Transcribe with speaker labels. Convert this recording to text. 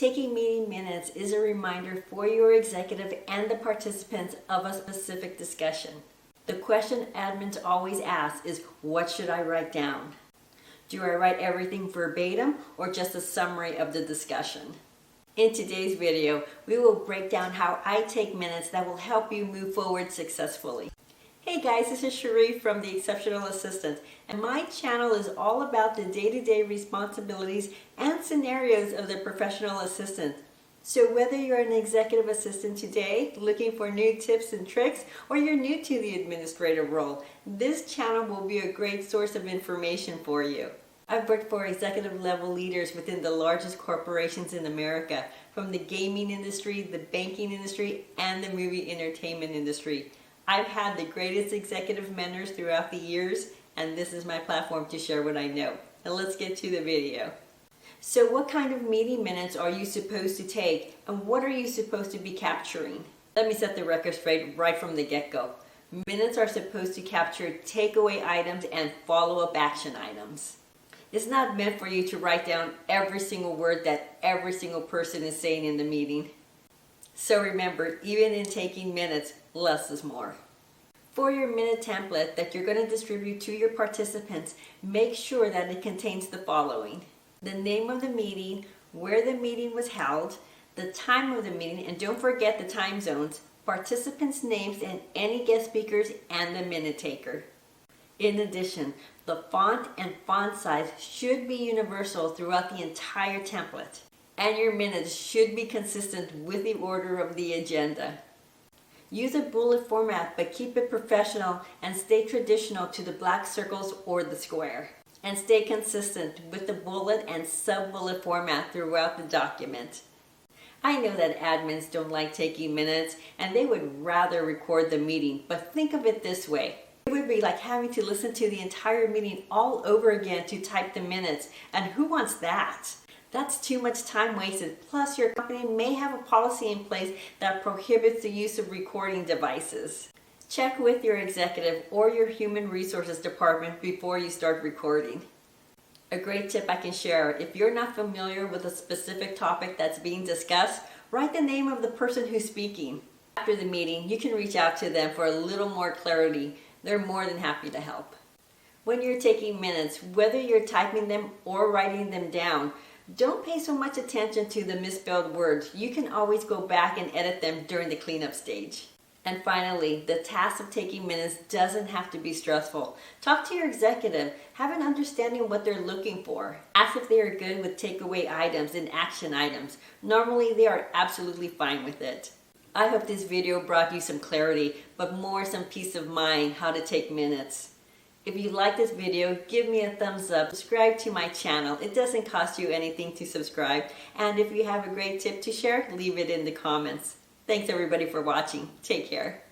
Speaker 1: Taking meeting minutes is a reminder for your executive and the participants of a specific discussion. The question admins always ask is, what should I write down? Do I write everything verbatim or just a summary of the discussion? In today's video, we will break down how I take minutes that will help you move forward successfully. Hey guys, this is Cherie from The Exceptional Assistant, and my channel is all about the day-to-day responsibilities and scenarios of the professional assistant. So whether you're an executive assistant today, looking for new tips and tricks, or you're new to the administrative role, this channel will be a great source of information for you. I've worked for executive level leaders within the largest corporations in America, from the gaming industry, the banking industry, and the movie entertainment industry. I've had the greatest executive mentors throughout the years, and this is my platform to share what I know. Now let's get to the video. So what kind of meeting minutes are you supposed to take, and what are you supposed to be capturing? Let me set the record straight right from the get-go. Minutes are supposed to capture takeaway items and follow-up action items. It's not meant for you to write down every single word that every single person is saying in the meeting. So remember, even in taking minutes, less is more. For your minute template that you're going to distribute to your participants, make sure that it contains the following: the name of the meeting, where the meeting was held, the time of the meeting, and don't forget the time zones, participants' names and any guest speakers, and the minute taker. In addition, the font and font size should be universal throughout the entire template, and your minutes should be consistent with the order of the agenda. Use a bullet format, but keep it professional and stay traditional to the black circles or the square. And stay consistent with the bullet and sub-bullet format throughout the document. I know that admins don't like taking minutes and they would rather record the meeting, but think of it this way. It would be like having to listen to the entire meeting all over again to type the minutes, and who wants that? That's too much time wasted. Plus, your company may have a policy in place that prohibits the use of recording devices. Check with your executive or your human resources department before you start recording. A great tip I can share: if you're not familiar with a specific topic that's being discussed, write the name of the person who's speaking. After the meeting, you can reach out to them for a little more clarity. They're more than happy to help. When you're taking minutes, whether you're typing them or writing them down, don't pay so much attention to the misspelled words. You can always go back and edit them during the cleanup stage. And finally, the task of taking minutes doesn't have to be stressful. Talk to your executive. Have an understanding of what they're looking for. Ask if they are good with takeaway items and action items. Normally, they are absolutely fine with it. I hope this video brought you some clarity, but more some peace of mind how to take minutes. If you like this video, give me a thumbs up. Subscribe to my channel. It doesn't cost you anything to subscribe. And if you have a great tip to share, leave it in the comments. Thanks everybody for watching. Take care.